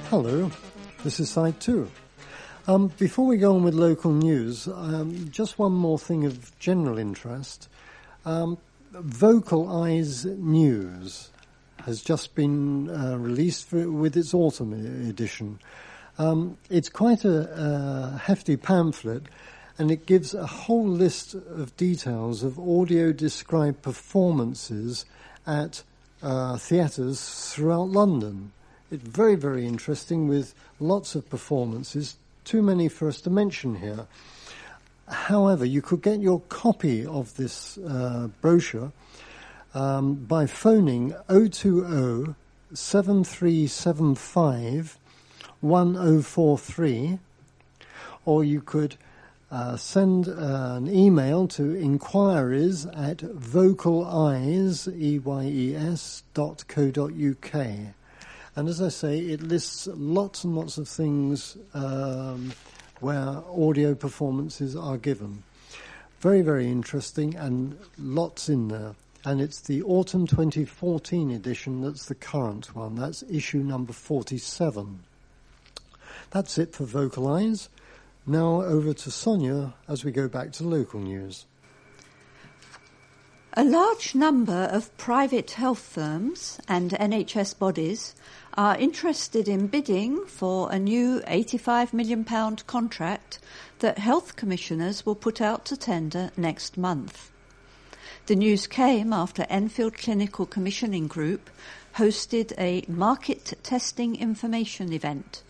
Hello, this is Side 2. Before we go on with local news, just one more thing of general interest. Vocal Eyes News has just been released with its autumn edition. It's quite a hefty pamphlet, and it gives a whole list of details of audio-described performances at theatres throughout London. It's very, very interesting with lots of performances, too many for us to mention here. However, you could get your copy of this brochure by phoning 020 7375 1043, or you could send an email to inquiries@vocaleyes.co.uk. And as I say, it lists lots and lots of things where audio performances are given. Very, very interesting, and lots in there. And it's the autumn 2014 edition that's the current one. That's issue number 47. That's it for Vocal Eyes. Now over to Sonia as we go back to local news. A large number of private health firms and NHS bodies are interested in bidding for a new £85 million contract that health commissioners will put out to tender next month. The news came after Enfield Clinical Commissioning Group hosted a market testing information event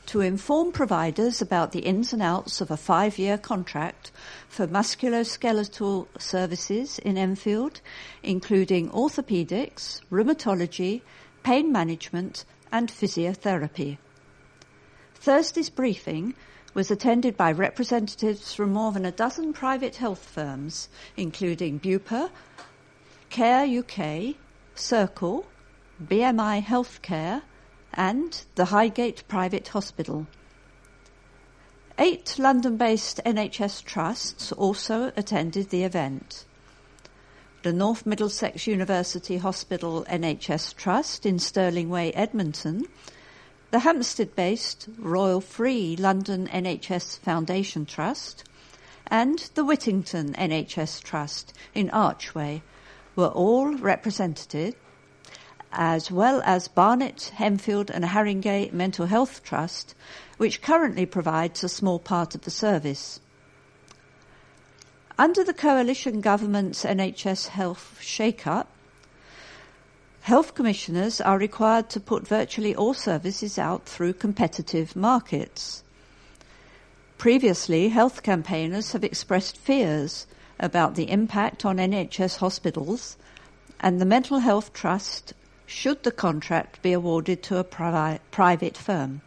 to inform providers about the ins and outs of a 5-year contract for musculoskeletal services in Enfield, including orthopaedics, rheumatology, pain management and physiotherapy. Thursday's briefing was attended by representatives from more than a dozen private health firms, including Bupa, Care UK, Circle, BMI Healthcare, and the Highgate Private Hospital. 8 London-based NHS trusts also attended the event. The North Middlesex University Hospital NHS Trust in Stirling Way, Edmonton, the Hampstead-based Royal Free London NHS Foundation Trust, and the Whittington NHS Trust in Archway were all represented, as well as Barnet, Enfield and Haringey Mental Health Trust, which currently provides a small part of the service. Under the coalition government's NHS health shake-up, health commissioners are required to put virtually all services out through competitive markets. Previously, health campaigners have expressed fears about the impact on NHS hospitals and the Mental Health Trust should the contract be awarded to a private firm.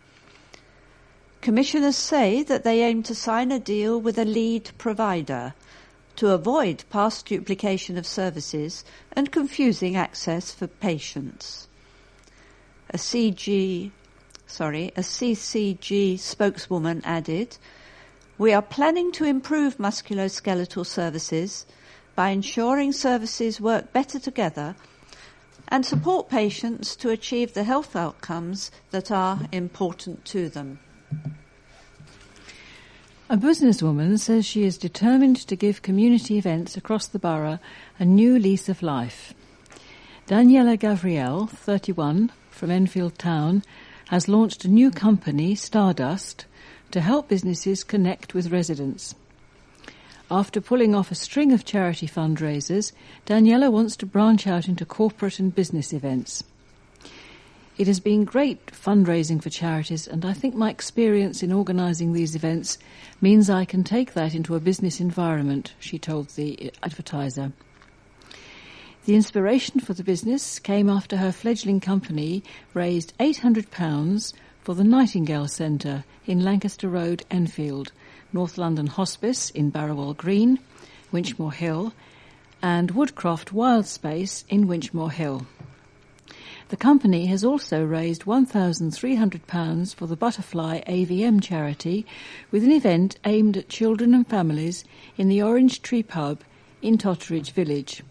Commissioners say that they aim to sign a deal with a lead provider to avoid past duplication of services and confusing access for patients. A CCG spokeswoman added, "We are planning to improve musculoskeletal services by ensuring services work better together and support patients to achieve the health outcomes that are important to them." A businesswoman says she is determined to give community events across the borough a new lease of life. Daniela Gavriel, 31, from Enfield Town, has launched a new company, Stardust, to help businesses connect with residents. After pulling off a string of charity fundraisers, Daniela wants to branch out into corporate and business events. It has been great fundraising for charities, and I think my experience in organising these events means I can take that into a business environment, she told the Advertiser. The inspiration for the business came after her fledgling company raised £800 for the Nightingale Centre in Lancaster Road, Enfield, North London Hospice in Barrowall Green, Winchmore Hill, and Woodcroft Wild Space in Winchmore Hill. The company has also raised £1,300 for the Butterfly AVM charity with an event aimed at children and families in the Orange Tree Pub in Totteridge Village.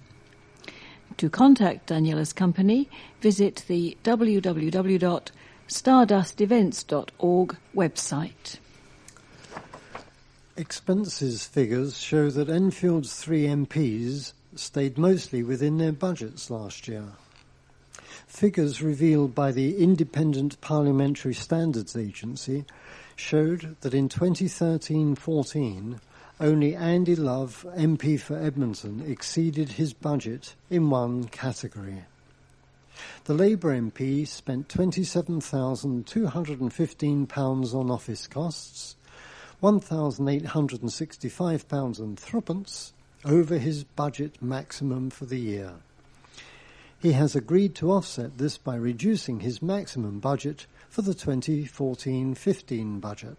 To contact Daniela's company, visit the www.stardust.co.uk stardustevents.org website. Expenses figures show that Enfield's 3 MPs stayed mostly within their budgets last year. Figures revealed by the Independent Parliamentary Standards Agency showed that in 2013-14, only Andy Love, MP for Edmonton, exceeded his budget in one category. The Labour MP spent £27,215 on office costs, £1,865 and threepence over his budget maximum for the year. He has agreed to offset this by reducing his maximum budget for the 2014-15 budget.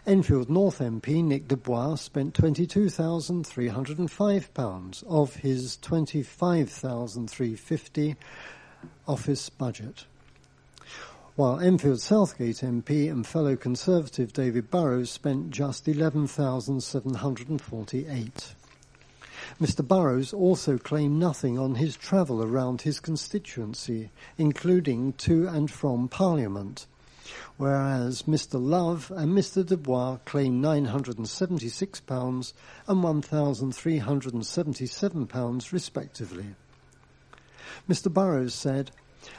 Enfield North MP Nick Dubois spent £22,305 of his £25,350 office budget, while Enfield Southgate MP and fellow Conservative David Burrows spent just £11,748. Mr. Burrows also claimed nothing on his travel around his constituency, including to and from Parliament, whereas Mr. Love and Mr. Dubois claimed £976 and £1,377 respectively. Mr. Burrows said,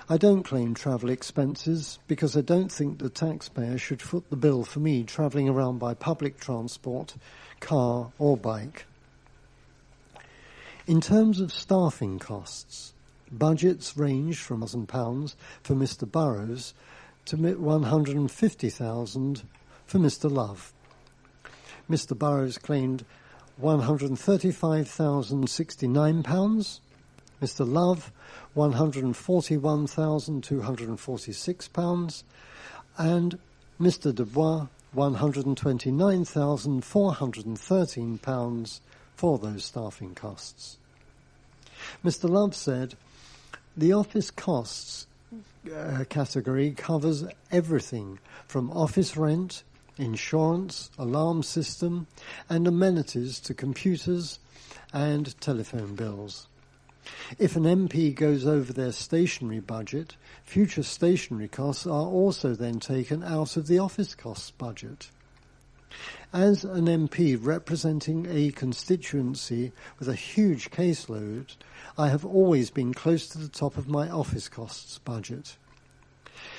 "I don't claim travel expenses because I don't think the taxpayer should foot the bill for me travelling around by public transport, car or bike." In terms of staffing costs, budgets range from £1,000 for Mr. Burrows to £150,000 for Mr. Love. Mr. Burrows claimed £135,069, Mr. Love £141,246, and Mr. Dubois £129,413 for those staffing costs. Mr. Love said, "The office costs category covers everything from office rent, insurance, alarm system, and amenities to computers and telephone bills. If an MP goes over their stationery budget, future stationery costs are also then taken out of the office costs budget. As an MP representing a constituency with a huge caseload, I have always been close to the top of my office costs budget.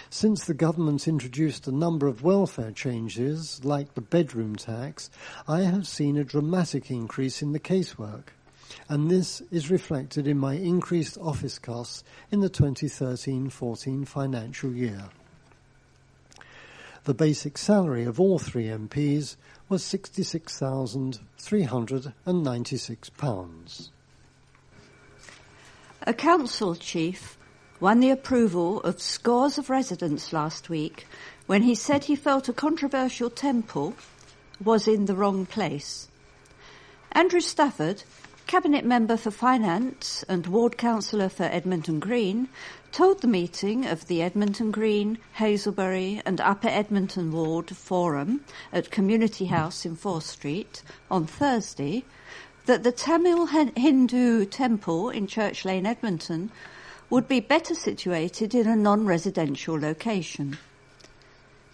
Since the government introduced a number of welfare changes, like the bedroom tax, I have seen a dramatic increase in the casework, and this is reflected in my increased office costs in the 2013-14 financial year." The basic salary of all 3 MPs was £66,396. A council chief won the approval of scores of residents last week when he said he felt a controversial temple was in the wrong place. Andrew Stafford, Cabinet Member for Finance and Ward Councillor for Edmonton Green, told the meeting of the Edmonton Green, Hazelbury and Upper Edmonton Ward Forum at Community House in 4th Street on Thursday that the Tamil Hindu temple in Church Lane, Edmonton, would be better situated in a non-residential location.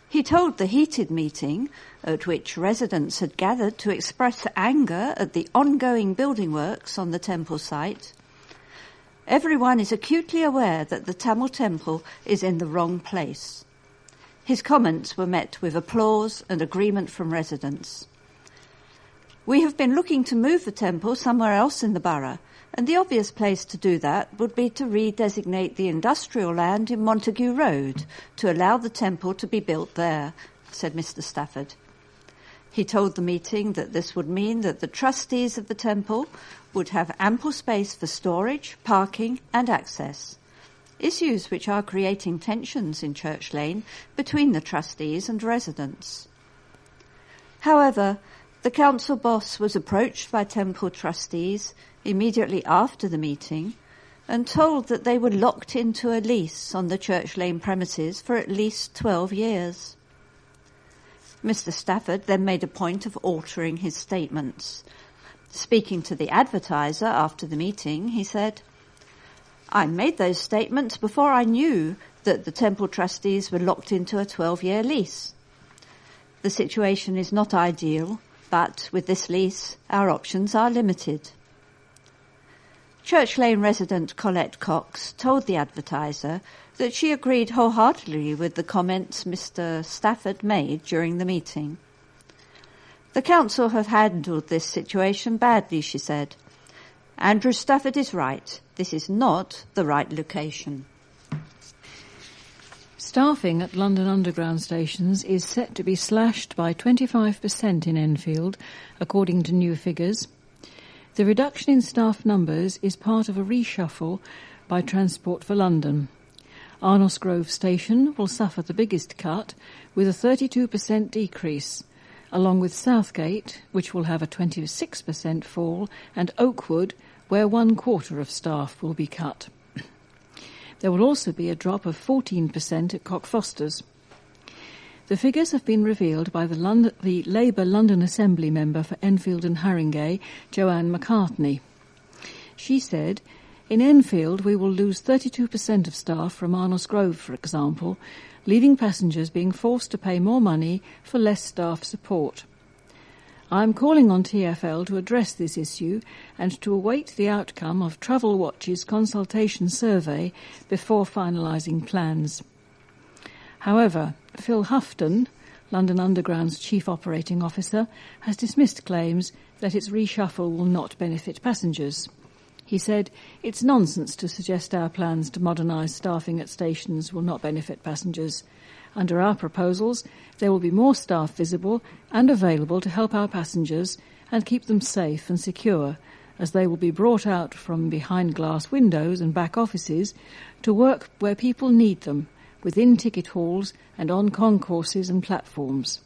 He told the heated meeting, at which residents had gathered to express anger at the ongoing building works on the temple site, "Everyone is acutely aware that the Tamil temple is in the wrong place." His comments were met with applause and agreement from residents. "We have been looking to move the temple somewhere else in the borough, and the obvious place to do that would be to redesignate the industrial land in Montague Road to allow the temple to be built there," said Mr. Stafford. He told the meeting that this would mean that the trustees of the temple would have ample space for storage, parking and access, issues which are creating tensions in Church Lane between the trustees and residents. However, the council boss was approached by temple trustees immediately after the meeting and told that they were locked into a lease on the Church Lane premises for at least 12 years. Mr. Stafford then made a point of altering his statements. Speaking to the Advertiser after the meeting, he said, "I made those statements before I knew that the temple trustees were locked into a 12-year lease. The situation is not ideal, but with this lease, our options are limited. Church Lane resident Colette Cox told the Advertiser that she agreed wholeheartedly with the comments Mr. Stafford made during the meeting. The council have handled this situation badly, she said. Andrew Stafford is right. This is not the right location. Staffing at London Underground stations is set to be slashed by 25% in Enfield, according to new figures. The reduction in staff numbers is part of a reshuffle by Transport for London. Arnos Grove Station will suffer the biggest cut, with a 32% decrease, along with Southgate, which will have a 26% fall, and Oakwood, where 1/4 of staff will be cut. There will also be a drop of 14% at Cockfosters. The figures have been revealed by the Labour London Assembly member for Enfield and Haringey, Joanne McCartney. She said, "In Enfield we will lose 32% of staff from Arnos Grove, for example, leaving passengers being forced to pay more money for less staff support. I am calling on TfL to address this issue and to await the outcome of Travel Watch's consultation survey before finalising plans." However, Phil Houghton, London Underground's Chief Operating Officer, has dismissed claims that its reshuffle will not benefit passengers. He said, "It's nonsense to suggest our plans to modernise staffing at stations will not benefit passengers. Under our proposals, there will be more staff visible and available to help our passengers and keep them safe and secure, as they will be brought out from behind glass windows and back offices to work where people need them, within ticket halls and on concourses and platforms."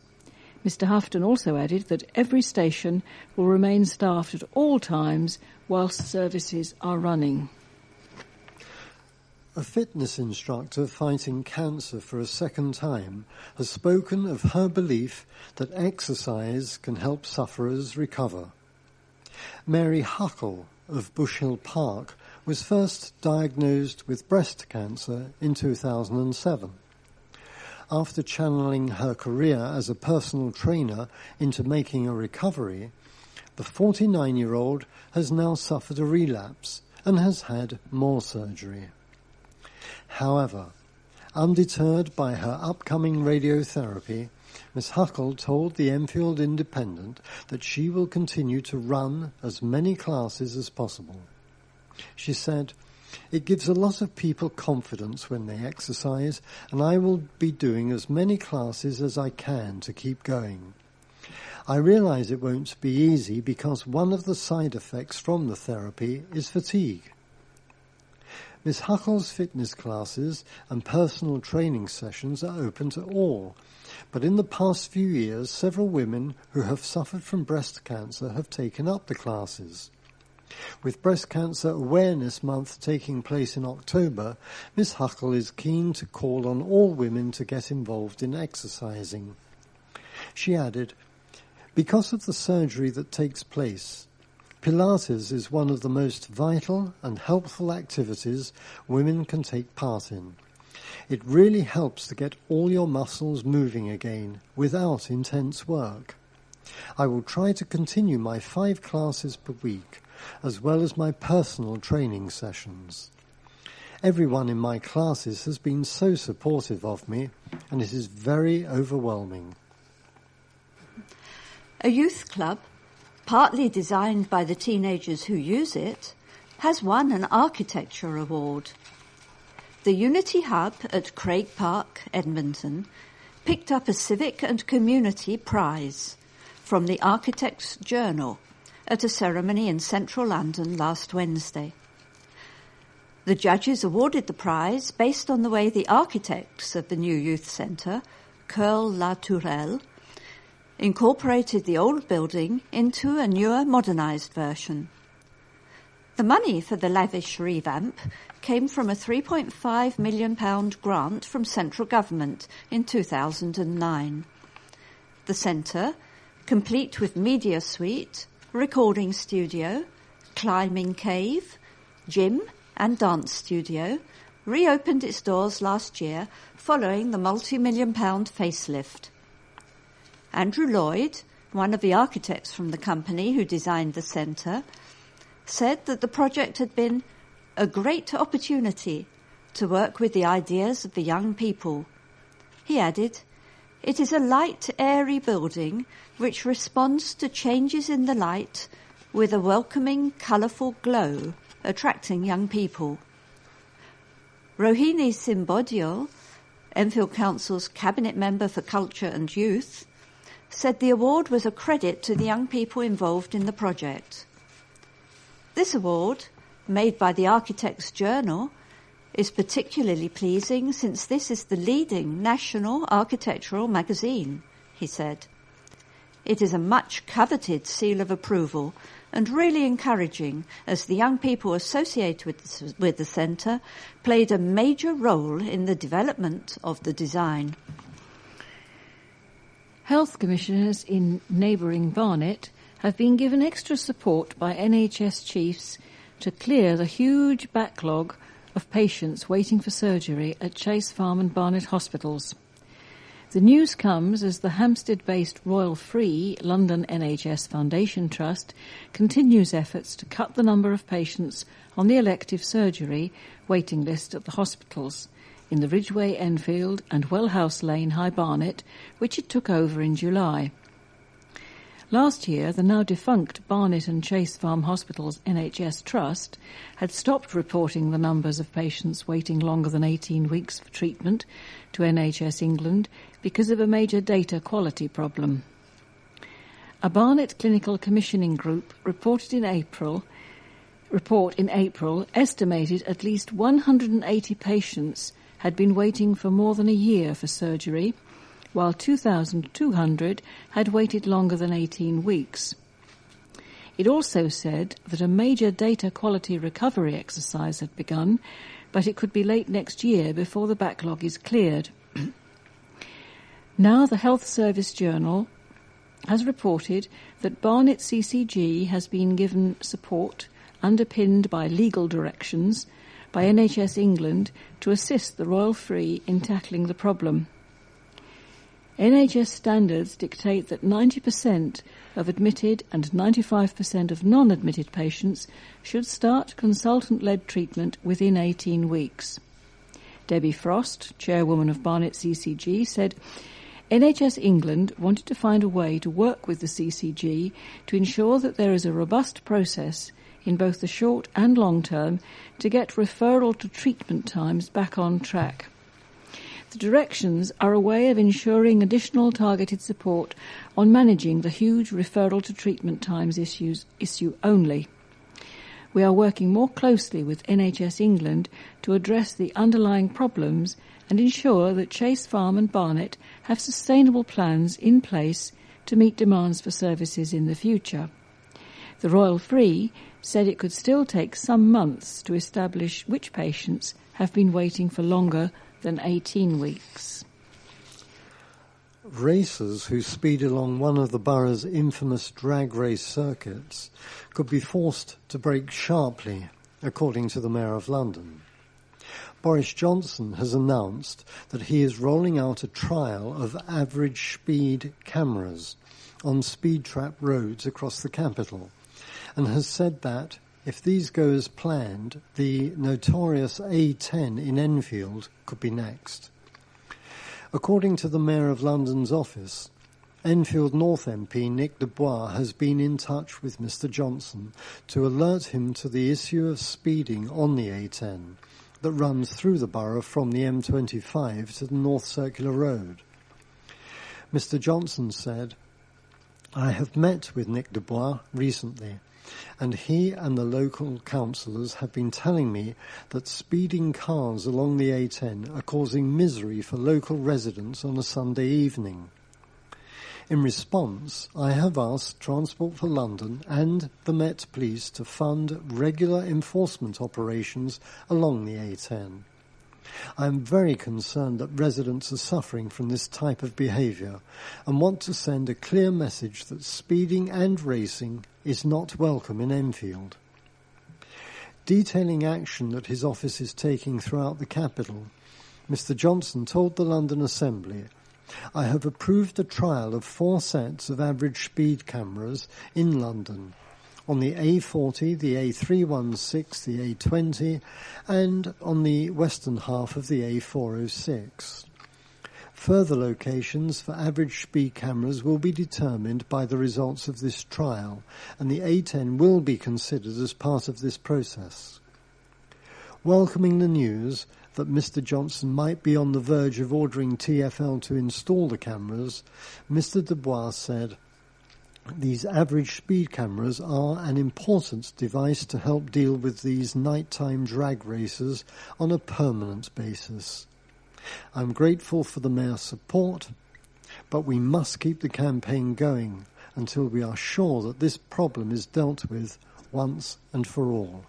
Mr. Houghton also added that every station will remain staffed at all times whilst services are running. A fitness instructor fighting cancer for a second time has spoken of her belief that exercise can help sufferers recover. Mary Huckle of Bush Hill Park was first diagnosed with breast cancer in 2007. After channeling her career as a personal trainer into making a recovery, the 49-year-old has now suffered a relapse and has had more surgery. However, undeterred by her upcoming radiotherapy, Miss Huckle told the Enfield Independent that she will continue to run as many classes as possible. She said, "It gives a lot of people confidence when they exercise, and I will be doing as many classes as I can to keep going. I realise it won't be easy because one of the side effects from the therapy is fatigue." Miss Huckle's fitness classes and personal training sessions are open to all, but in the past few years, several women who have suffered from breast cancer have taken up the classes. With Breast Cancer Awareness Month taking place in October, Miss Huckle is keen to call on all women to get involved in exercising. She added, "Because of the surgery that takes place, Pilates is one of the most vital and helpful activities women can take part in. It really helps to get all your muscles moving again without intense work. I will try to continue my 5 classes per week, as well as my personal training sessions. Everyone in my classes has been so supportive of me, and it is very overwhelming." A youth club, partly designed by the teenagers who use it, has won an architecture award. The Unity Hub at Craig Park, Edmonton, picked up a Civic and Community Prize from the Architects' Journal at a ceremony in central London last Wednesday. The judges awarded the prize based on the way the architects of the new youth centre, Curle La Tourelle, incorporated the old building into a newer, modernised version. The money for the lavish revamp came from a £3.5 million grant from central government in 2009. The centre, complete with media suite, recording studio, climbing cave, gym and dance studio, reopened its doors last year following the multi-million-pound facelift. Andrew Lloyd, one of the architects from the company who designed the centre, said that the project had been a great opportunity to work with the ideas of the young people. He added, "It is a light, airy building which responds to changes in the light with a welcoming, colourful glow, attracting young people." Rohini Simbodio, Enfield Council's Cabinet Member for Culture and Youth, said the award was a credit to the young people involved in the project. This award, made by the Architects' Journal, is particularly pleasing since this is the leading national architectural magazine, he said. It is a much coveted seal of approval and really encouraging as the young people associated with the centre played a major role in the development of the design. Health commissioners in neighbouring Barnet have been given extra support by NHS chiefs to clear the huge backlog of patients waiting for surgery at Chase Farm and Barnet hospitals. The news comes as the Hampstead-based Royal Free London NHS Foundation Trust continues efforts to cut the number of patients on the elective surgery waiting list at the hospitals in the Ridgeway Enfield and Wellhouse Lane High Barnet, which it took over in July. Last year, the now defunct Barnet and Chase Farm Hospitals NHS Trust had stopped reporting the numbers of patients waiting longer than 18 weeks for treatment to NHS England because of a major data quality problem. A Barnet Clinical Commissioning Group report in April estimated at least 180 patients had been waiting for more than a year for surgery, while 2,200 had waited longer than 18 weeks. It also said that a major data quality recovery exercise had begun, but it could be late next year before the backlog is cleared. Now the Health Service Journal has reported that Barnet CCG has been given support, underpinned by legal directions, by NHS England to assist the Royal Free in tackling the problem. NHS standards dictate that 90% of admitted and 95% of non-admitted patients should start consultant-led treatment within 18 weeks. Debbie Frost, chairwoman of Barnet CCG, said NHS England wanted to find a way to work with the CCG to ensure that there is a robust process in both the short and long term to get referral to treatment times back on track. The directions are a way of ensuring additional targeted support on managing the huge referral to treatment times issue only. We are working more closely with NHS England to address the underlying problems and ensure that Chase Farm and Barnet have sustainable plans in place to meet demands for services in the future. The Royal Free said it could still take some months to establish which patients have been waiting for longer than 18 weeks. Racers who speed along one of the borough's infamous drag race circuits could be forced to brake sharply, according to the Mayor of London. Boris Johnson has announced that he is rolling out a trial of average speed cameras on speed trap roads across the capital, and has said that if these go as planned, the notorious A10 in Enfield could be next. According to the Mayor of London's office, Enfield North MP Nick Dubois has been in touch with Mr Johnson to alert him to the issue of speeding on the A10 that runs through the borough from the M25 to the North Circular Road. Mr Johnson said, "I have met with Nick Dubois recently, and he and the local councillors have been telling me that speeding cars along the A10 are causing misery for local residents on a Sunday evening. In response, I have asked Transport for London and the Met Police to fund regular enforcement operations along the A10. I am very concerned that residents are suffering from this type of behaviour and want to send a clear message that speeding and racing is not welcome in Enfield." detailing action that his office is taking throughout the capital, Mr. Johnson told the London Assembly, "I have approved a trial of 4 sets of average speed cameras in London, on the A40, the A316, the A20, and on the western half of the A406. Further locations for average speed cameras will be determined by the results of this trial, and the A10 will be considered as part of this process." Welcoming the news that Mr. Johnson might be on the verge of ordering TfL to install the cameras, Mr. Dubois said, "These average speed cameras are an important device to help deal with these nighttime drag races on a permanent basis. I'm grateful for the Mayor's support, but we must keep the campaign going until we are sure that this problem is dealt with once and for all."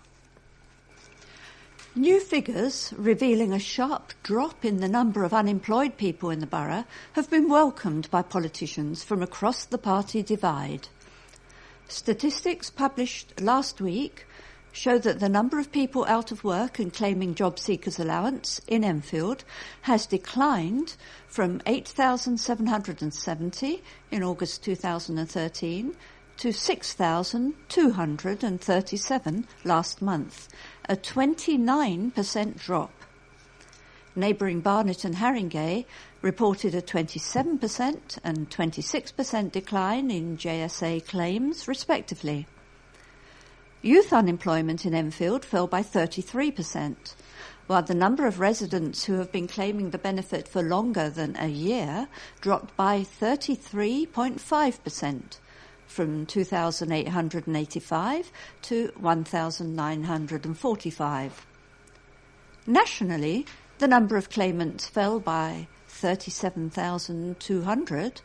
New figures revealing a sharp drop in the number of unemployed people in the borough have been welcomed by politicians from across the party divide. Statistics published last week show that the number of people out of work and claiming job seekers allowance in Enfield has declined from 8,770 in August 2013 to 6,237 last month, a 29% drop. Neighbouring Barnet and Haringey reported a 27% and 26% decline in JSA claims, respectively. Youth unemployment in Enfield fell by 33%, while the number of residents who have been claiming the benefit for longer than a year dropped by 33.5%, from 2,885 to 1,945. Nationally, the number of claimants fell by 37,200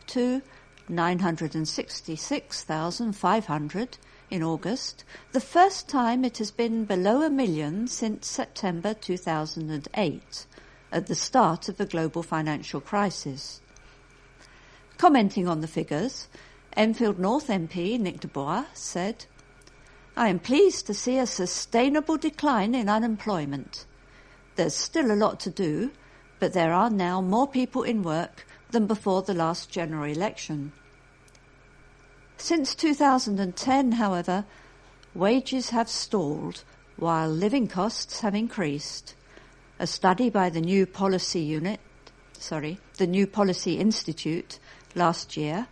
to 966,500 in August, the first time it has been below 1 million since September 2008, at the start of the global financial crisis. Commenting on the figures, Enfield North MP Nick Dubois said, "I am pleased to see a sustainable decline in unemployment. There's still a lot to do, but there are now more people in work than before the last general election." Since 2010, however, wages have stalled while living costs have increased. A study by the New Policy Institute last year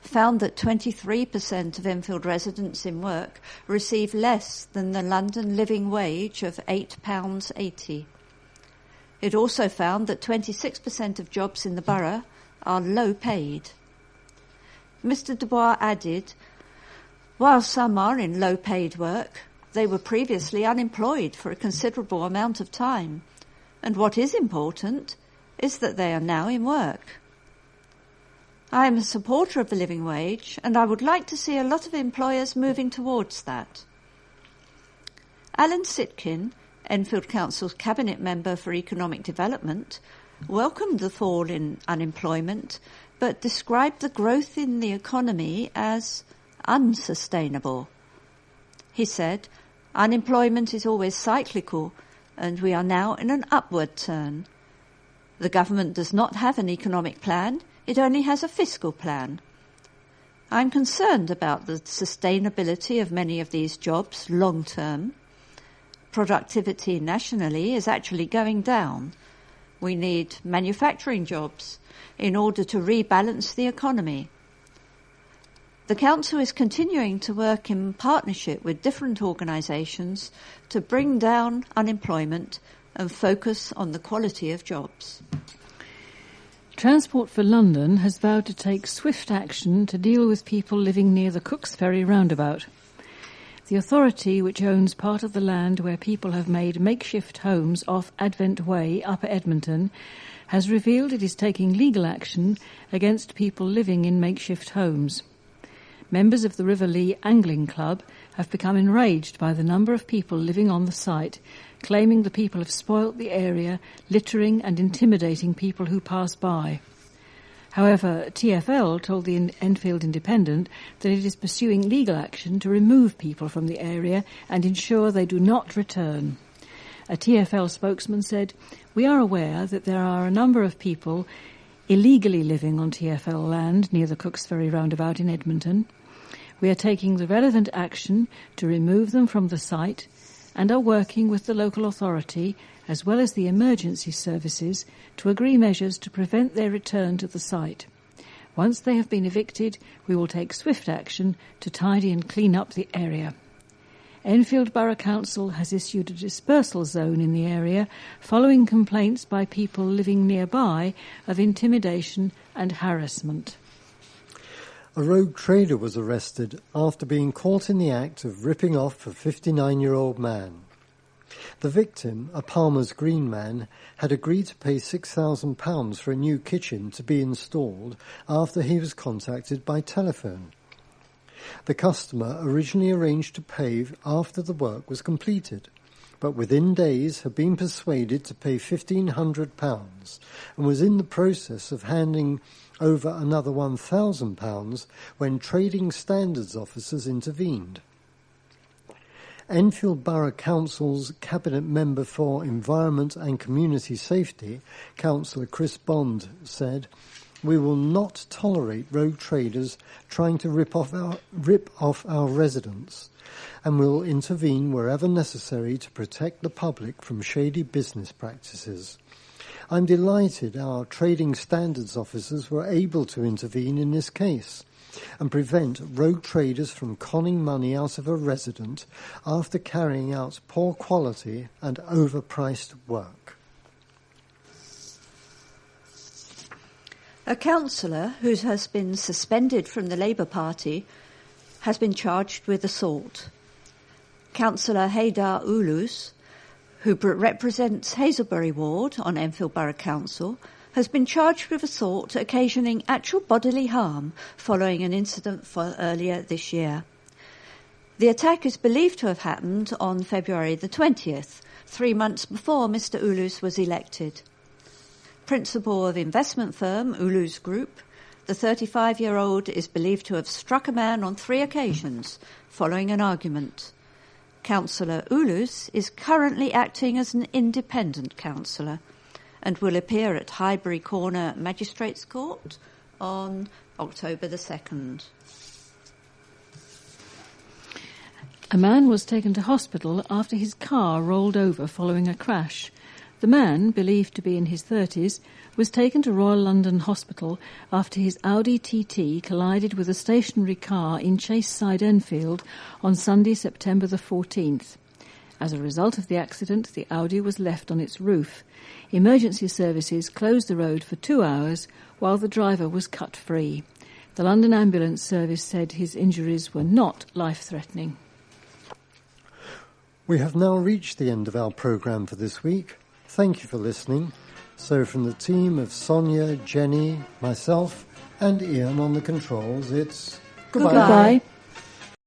found that 23% of Enfield residents in work receive less than the London living wage of £8.80. It also found that 26% of jobs in the borough are low paid. Mr. Dubois added, "While some are in low paid work, they were previously unemployed for a considerable amount of time, and what is important is that they are now in work. I am a supporter of the living wage, and I would like to see a lot of employers moving towards that." Alan Sitkin, Enfield Council's Cabinet Member for Economic Development, welcomed the fall in unemployment, but described the growth in the economy as unsustainable. He said, "Unemployment is always cyclical, and we are now in an upward turn. The government does not have an economic plan. It only has a fiscal plan. I'm concerned about the sustainability of many of these jobs long term. Productivity nationally is actually going down. We need manufacturing jobs in order to rebalance the economy." The Council is continuing to work in partnership with different organisations to bring down unemployment and focus on the quality of jobs. Transport for London has vowed to take swift action to deal with people living near the Cooks Ferry roundabout. The authority, which owns part of the land where people have made makeshift homes off Advent Way, Upper Edmonton, has revealed it is taking legal action against people living in makeshift homes. Members of the River Lee Angling Club have become enraged by the number of people living on the site, claiming the people have spoilt the area, littering and intimidating people who pass by. However, TfL told the Enfield Independent that it is pursuing legal action to remove people from the area and ensure they do not return. A TfL spokesman said, "We are aware that there are a number of people illegally living on TfL land near the Cooksferry roundabout in Edmonton. We are taking the relevant action to remove them from the site and are working with the local authority as well as the emergency services to agree measures to prevent their return to the site. Once they have been evicted, we will take swift action to tidy and clean up the area." Enfield Borough Council has issued a dispersal zone in the area following complaints by people living nearby of intimidation and harassment. A rogue trader was arrested after being caught in the act of ripping off a 59-year-old man. The victim, a Palmer's Green man, had agreed to pay £6,000 for a new kitchen to be installed after he was contacted by telephone. The customer originally arranged to pay after the work was completed, but within days had been persuaded to pay £1,500 and was in the process of handing over another £1,000 when trading standards officers intervened. Enfield Borough Council's Cabinet Member for Environment and Community Safety, Councillor Chris Bond, said, "We will not tolerate rogue traders trying to rip off our residents, and will intervene wherever necessary to protect the public from shady business practices. I'm delighted our trading standards officers were able to intervene in this case and prevent rogue traders from conning money out of a resident after carrying out poor quality and overpriced work." A councillor who has been suspended from the Labour Party has been charged with assault. Councillor Haydar Ulus, who represents Hazelbury Ward on Enfield Borough Council, has been charged with assault occasioning actual bodily harm following an incident earlier this year. The attack is believed to have happened on February the 20th, 3 months before Mr. Ulus was elected. Principal of investment firm Ulus Group, the 35-year-old is believed to have struck a man on 3 occasions following an argument. Councillor Ulus is currently acting as an independent councillor and will appear at Highbury Corner Magistrates Court on October the 2nd. A man was taken to hospital after his car rolled over following a crash. The man, believed to be in his 30s, was taken to Royal London Hospital after his Audi TT collided with a stationary car in Chaseside, Enfield, on Sunday, September the 14th. As a result of the accident, the Audi was left on its roof. Emergency services closed the road for 2 hours while the driver was cut free. The London Ambulance Service said his injuries were not life-threatening. We have now reached the end of our programme for this week. Thank you for listening. So from the team of Sonia, Jenny, myself and Ian on the controls, it's goodbye. Goodbye.